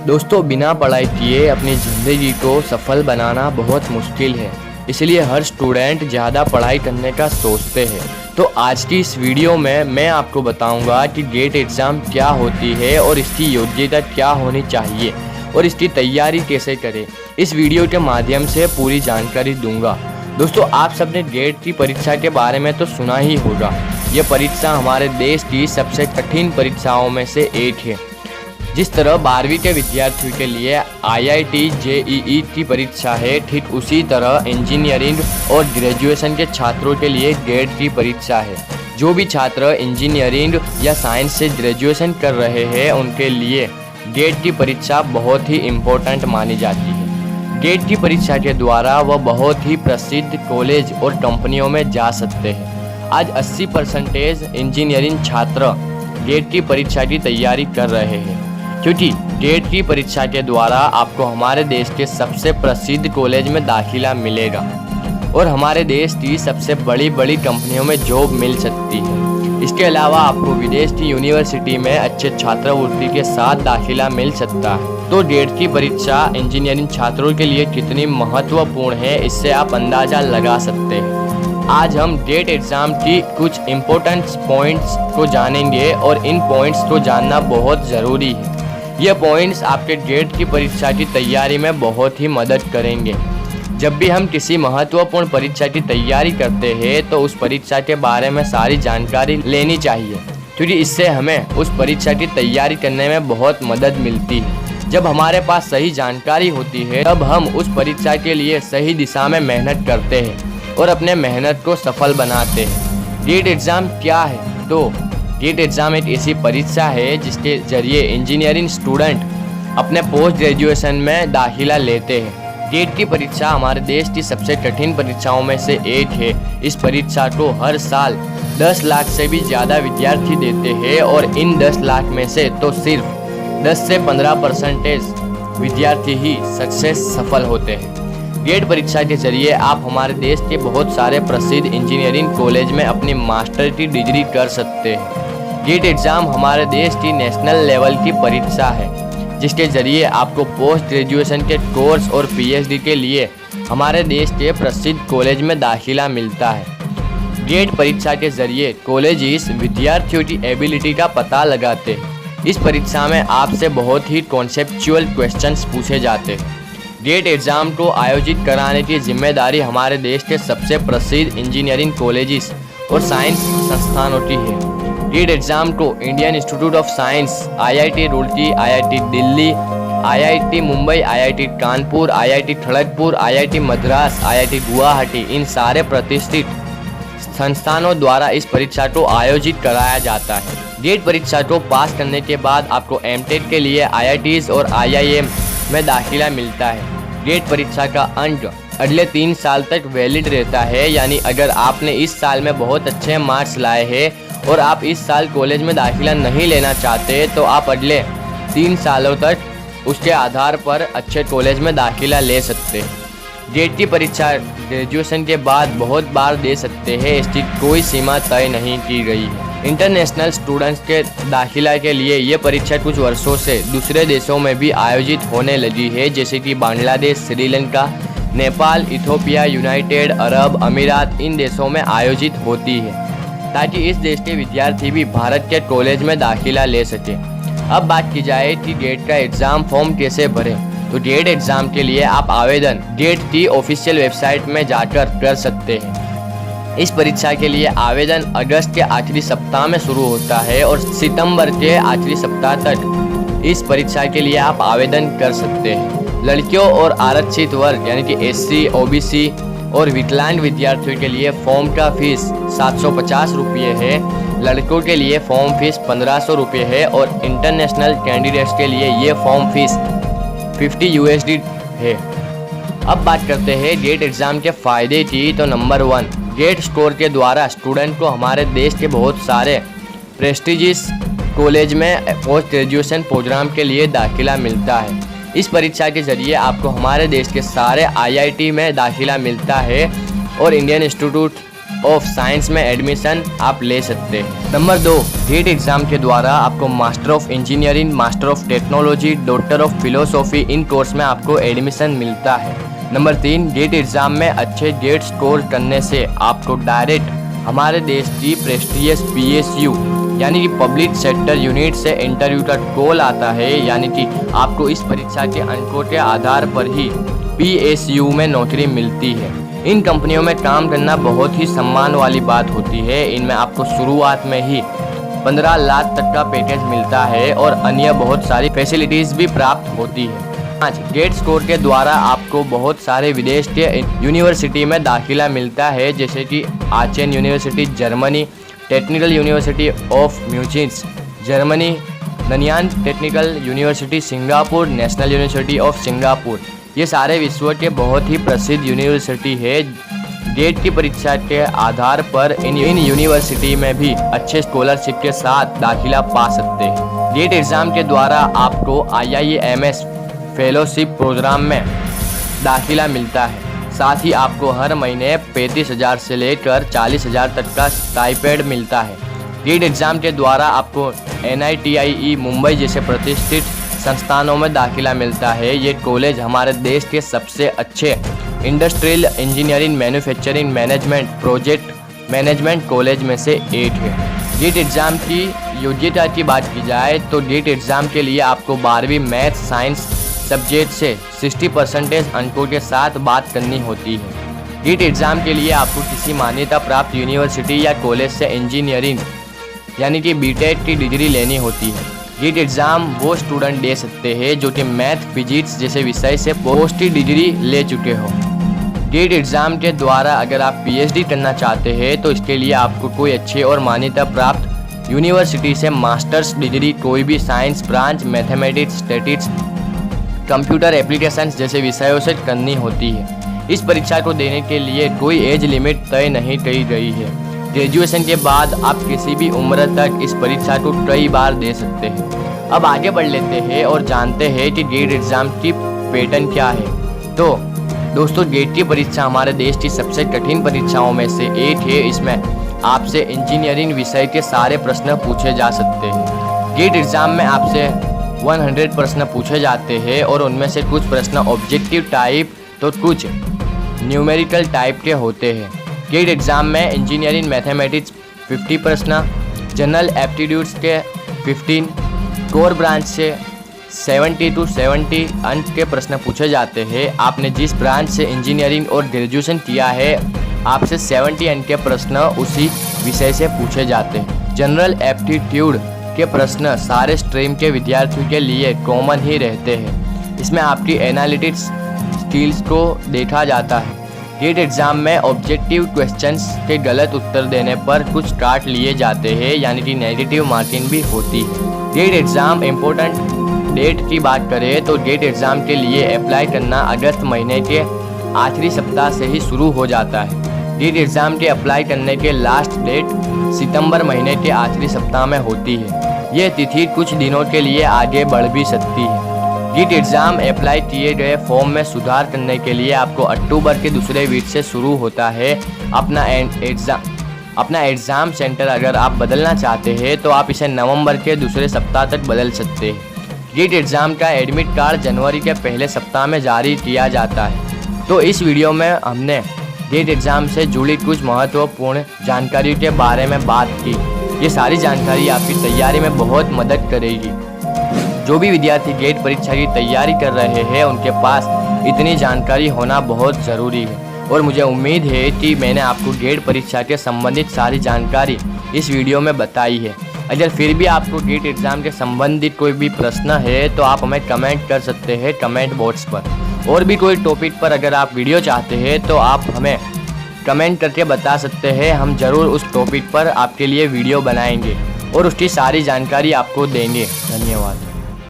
दोस्तों, बिना पढ़ाई किए अपनी ज़िंदगी को सफल बनाना बहुत मुश्किल है। इसलिए हर स्टूडेंट ज़्यादा पढ़ाई करने का सोचते हैं। तो आज की इस वीडियो में मैं आपको बताऊंगा कि गेट एग्ज़ाम क्या होती है और इसकी योग्यता क्या होनी चाहिए और इसकी तैयारी कैसे करें। इस वीडियो के माध्यम से पूरी जानकारी दूंगा। दोस्तों, आप सबने गेट की परीक्षा के बारे में तो सुना ही होगा। ये परीक्षा हमारे देश की सबसे कठिन परीक्षाओं में से एक है। जिस तरह 12वीं के विद्यार्थियों के लिए IIT JEE की परीक्षा है, ठीक उसी तरह इंजीनियरिंग और ग्रेजुएशन के छात्रों के लिए गेट की परीक्षा है। जो भी छात्र इंजीनियरिंग या साइंस से ग्रेजुएशन कर रहे हैं उनके लिए गेट की परीक्षा बहुत ही इम्पोर्टेंट मानी जाती है। गेट की परीक्षा के द्वारा वह बहुत ही प्रसिद्ध कॉलेज और कंपनियों में जा सकते हैं। आज 80% इंजीनियरिंग छात्र गेट की परीक्षा की तैयारी कर रहे हैं, क्योंकि गेट की परीक्षा के द्वारा आपको हमारे देश के सबसे प्रसिद्ध कॉलेज में दाखिला मिलेगा और हमारे देश की सबसे बड़ी कंपनियों में जॉब मिल सकती है। इसके अलावा आपको विदेश की यूनिवर्सिटी में अच्छे छात्रवृत्ति के साथ दाखिला मिल सकता है। तो गेट की परीक्षा इंजीनियरिंग छात्रों के लिए कितनी महत्वपूर्ण है, इससे आप अंदाज़ा लगा सकते हैं। आज हम गेट एग्ज़ाम की कुछ इम्पोर्टेंट पॉइंट्स को जानेंगे और इन पॉइंट्स को जानना बहुत ज़रूरी है। ये पॉइंट्स आपके गेट की परीक्षा की तैयारी में बहुत ही मदद करेंगे। जब भी हम किसी महत्वपूर्ण परीक्षा की तैयारी करते हैं तो उस परीक्षा के बारे में सारी जानकारी लेनी चाहिए, क्योंकि इससे हमें उस परीक्षा की तैयारी करने में बहुत मदद मिलती है। जब हमारे पास सही जानकारी होती है तब हम उस परीक्षा के लिए सही दिशा में मेहनत करते हैं और अपने मेहनत को सफल बनाते हैं। गेट एग्ज़ाम क्या है? तो गेट एग्ज़ाम एक ऐसी परीक्षा है जिसके जरिए इंजीनियरिंग स्टूडेंट अपने पोस्ट ग्रेजुएशन में दाखिला लेते हैं। गेट की परीक्षा हमारे देश की सबसे कठिन परीक्षाओं में से एक है। इस परीक्षा को हर साल 10 लाख से भी ज़्यादा विद्यार्थी देते हैं और इन 10 लाख में से तो सिर्फ 10 से 15% विद्यार्थी ही सक्सेस सफल होते हैं। गेट परीक्षा के जरिए आप हमारे देश के बहुत सारे प्रसिद्ध इंजीनियरिंग कॉलेज में अपनी मास्टर की डिग्री कर सकते हैं। गेट एग्ज़ाम हमारे देश की नेशनल लेवल की परीक्षा है, जिसके जरिए आपको पोस्ट ग्रेजुएशन के कोर्स और PhD के लिए हमारे देश के प्रसिद्ध कॉलेज में दाखिला मिलता है। गेट परीक्षा के जरिए कॉलेजेस विद्यार्थियों की एबिलिटी का पता लगाते हैं। इस परीक्षा में आपसे बहुत ही कॉन्सेप्चुअल क्वेश्चंस पूछे जाते हैं। गेट एग्ज़ाम को आयोजित कराने की जिम्मेदारी हमारे देश के सबसे प्रसिद्ध इंजीनियरिंग कॉलेजेस और साइंस संस्थानों की है। गेट एग्ज़ाम को Indian Institute of Science, IIT Roorkee, IIT Delhi, IIT Mumbai, IIT Kanpur, IIT Kharagpur, IIT Madras, IIT Guwahati, इन सारे प्रतिष्ठित संस्थानों द्वारा इस परीक्षा को आयोजित कराया जाता है। गेट परीक्षा को पास करने के बाद आपको MTech के लिए IITs और IIM में दाखिला मिलता है। गेट परीक्षा का अंक अगले 3 साल तक वैलिड रहता है, यानी अगर आपने इस साल में बहुत अच्छे मार्क्स लाए हैं और आप इस साल कॉलेज में दाखिला नहीं लेना चाहते तो आप अगले 3 सालों तक उसके आधार पर अच्छे कॉलेज में दाखिला ले सकते हैं। गेट की परीक्षा ग्रेजुएशन के बाद बहुत बार दे सकते हैं, इसकी कोई सीमा तय नहीं की गई है। इंटरनेशनल स्टूडेंट्स के दाखिला के लिए ये परीक्षा कुछ वर्षों से दूसरे देशों में भी आयोजित होने लगी है, जैसे कि Bangladesh, Sri Lanka, Nepal, Ethiopia, United Arab अमीरात, इन देशों में आयोजित होती है, ताकि इस देश के विद्यार्थी भी भारत के कॉलेज में दाखिला ले सकें। अब बात की जाए कि गेट का एग्ज़ाम फॉर्म कैसे भरें, तो गेट एग्ज़ाम के लिए आप आवेदन गेट की ऑफिशियल वेबसाइट में जाकर कर सकते हैं। इस परीक्षा के लिए आवेदन अगस्त के आखिरी सप्ताह में शुरू होता है और सितंबर के आखिरी सप्ताह तक इस परीक्षा के लिए आप आवेदन कर सकते हैं। लड़कियों और आरक्षित वर्ग यानी कि SC, OBC और विकलांग विद्यार्थियों के लिए फॉर्म का फीस 750 रुपये है। लड़कों के लिए फॉर्म फीस 1500 रुपये है और इंटरनेशनल कैंडिडेट्स के लिए ये फॉर्म फीस $50 USD है। अब बात करते हैं गेट एग्ज़ाम के फ़ायदे की। तो नंबर 1, गेट स्कोर के द्वारा स्टूडेंट को हमारे देश के बहुत सारे प्रेस्टिजियस कॉलेज में पोस्ट ग्रेजुएशन प्रोग्राम के लिए दाखिला मिलता है। इस परीक्षा के जरिए आपको हमारे देश के सारे IIT में दाखिला मिलता है और इंडियन इंस्टीट्यूट ऑफ साइंस में एडमिशन आप ले सकते हैं। नंबर 2, गेट एग्जाम के द्वारा आपको master of engineering, master of technology, doctor of philosophy in course में आपको एडमिशन मिलता है। नंबर 3, गेट एग्जाम में अच्छे गेट स्कोर करने से आपको डायरेक्ट हमारे देश की प्रेस्टिजियस PSU यानी कि पब्लिक सेक्टर यूनिट से इंटरव्यू का कॉल आता है, यानी कि आपको इस परीक्षा के अंकों के आधार पर ही PSU में नौकरी मिलती है। इन कंपनियों में काम करना बहुत ही सम्मान वाली बात होती है। इनमें आपको शुरुआत में ही 15 लाख तक का पैकेज मिलता है और अन्य बहुत सारी फैसिलिटीज भी प्राप्त होती है। 5, गेट स्कोर के द्वारा आपको बहुत सारे विदेश के यूनिवर्सिटी में दाखिला मिलता है, जैसे कि Aachen university Germany, technical university of Munich Germany, Nanyang technical university Singapore, national university of Singapore. ये सारे विश्व के बहुत ही प्रसिद्ध यूनिवर्सिटी है। गेट की परीक्षा के आधार पर इन यूनिवर्सिटी में भी अच्छे स्कॉलरशिप के साथ दाखिला पा सकते हैं। गेट एग्ज़ाम के द्वारा आपको IIMS फेलोशिप प्रोग्राम में दाखिला मिलता है। साथ ही आपको हर महीने 35,000 से लेकर 40,000 तक का स्टाइपेंड मिलता है। गेट एग्ज़ाम के द्वारा आपको NITIE मुंबई जैसे प्रतिष्ठित संस्थानों में दाखिला मिलता है। ये कॉलेज हमारे देश के सबसे अच्छे industrial engineering, manufacturing, management, project management college में से एक है। गेट एग्ज़ाम की योग्यता की बात की जाए तो गेट एग्ज़ाम के लिए आपको 12वीं मैथ साइंस सब्जेक्ट से 60% अंकों के साथ बात करनी होती है। गेट एग्ज़ाम के लिए आपको किसी मान्यता प्राप्त यूनिवर्सिटी या कॉलेज से इंजीनियरिंग यानी कि BTech की डिग्री लेनी होती है। गेट एग्ज़ाम वो स्टूडेंट दे सकते हैं जो कि मैथ, फिजिक्स जैसे विषय से पोस्ट की डिग्री ले चुके हो। गेट एग्ज़ाम के द्वारा अगर आप PhD करना चाहते हैं तो इसके लिए आपको कोई अच्छे और मान्यता प्राप्त यूनिवर्सिटी से मास्टर्स डिग्री कोई भी science branch, mathematics, statistics, computer applications जैसे विषयों से करनी होती है। इस परीक्षा को देने के लिए कोई एज लिमिट तय नहीं की गई है। ग्रेजुएशन के बाद आप किसी भी उम्र तक इस परीक्षा को कई बार दे सकते हैं। अब आगे बढ़ लेते हैं और जानते हैं कि गेट एग्ज़ाम की पैटर्न क्या है। तो दोस्तों, गेट की परीक्षा हमारे देश की सबसे कठिन परीक्षाओं में से एक है। इसमें आपसे इंजीनियरिंग विषय के सारे प्रश्न पूछे जा सकते हैं। गेट एग्ज़ाम में आपसे 100 प्रश्न पूछे जाते हैं और उनमें से कुछ प्रश्न ऑब्जेक्टिव टाइप तो कुछ न्यूमेरिकल टाइप के होते हैं। गेट एग्ज़ाम में इंजीनियरिंग मैथमेटिक्स 50 प्रश्न, जनरल एप्टीट्यूड्स के 15, कोर ब्रांच से 70 to 70 अंक के प्रश्न पूछे जाते हैं। आपने जिस ब्रांच से इंजीनियरिंग और ग्रेजुएशन किया है आपसे 70 अंक के प्रश्न उसी विषय से पूछे जाते हैं। जनरल एप्टीट्यूड के प्रश्न सारे स्ट्रीम के विद्यार्थियों के लिए कॉमन ही रहते हैं। इसमें आपकी एनालिटिक्स स्किल्स को देखा जाता है। गेट एग्ज़ाम में ऑब्जेक्टिव क्वेश्चंस के गलत उत्तर देने पर कुछ काट लिए जाते हैं, यानी कि नेगेटिव मार्किंग भी होती है। गेट एग्ज़ाम इम्पोर्टेंट डेट की बात करें तो गेट एग्ज़ाम के लिए अप्लाई करना अगस्त महीने के आखिरी सप्ताह से ही शुरू हो जाता है। गेट एग्ज़ाम के अप्लाई करने के लास्ट डेट सितंबर महीने के आखिरी सप्ताह में होती है। यह तिथि कुछ दिनों के लिए आगे बढ़ भी सकती है। गेट एग्ज़ाम अप्लाई किए गए फॉर्म में सुधार करने के लिए आपको अक्टूबर के दूसरे वीक से शुरू होता है। अपना एग्ज़ाम सेंटर अगर आप बदलना चाहते हैं तो आप इसे नवंबर के दूसरे सप्ताह तक बदल सकते हैं। गेट एग्ज़ाम का एडमिट कार्ड जनवरी के पहले सप्ताह में जारी किया जाता है। तो इस वीडियो में हमने गेट एग्ज़ाम से जुड़ी कुछ महत्वपूर्ण जानकारी के बारे में बात की। ये सारी जानकारी आपकी तैयारी में बहुत मदद करेगी। जो भी विद्यार्थी गेट परीक्षा की तैयारी कर रहे हैं उनके पास इतनी जानकारी होना बहुत ज़रूरी है और मुझे उम्मीद है कि मैंने आपको गेट परीक्षा के संबंधित सारी जानकारी इस वीडियो में बताई है। अगर फिर भी आपको गेट एग्ज़ाम के संबंधित कोई भी प्रश्न है तो आप हमें कमेंट कर सकते हैं कमेंट बॉक्स पर। और भी कोई टॉपिक पर अगर आप वीडियो चाहते हैं तो आप हमें कमेंट करके बता सकते हैं। हम ज़रूर उस टॉपिक पर आपके लिए वीडियो बनाएंगे और उसकी सारी जानकारी आपको देंगे। धन्यवाद।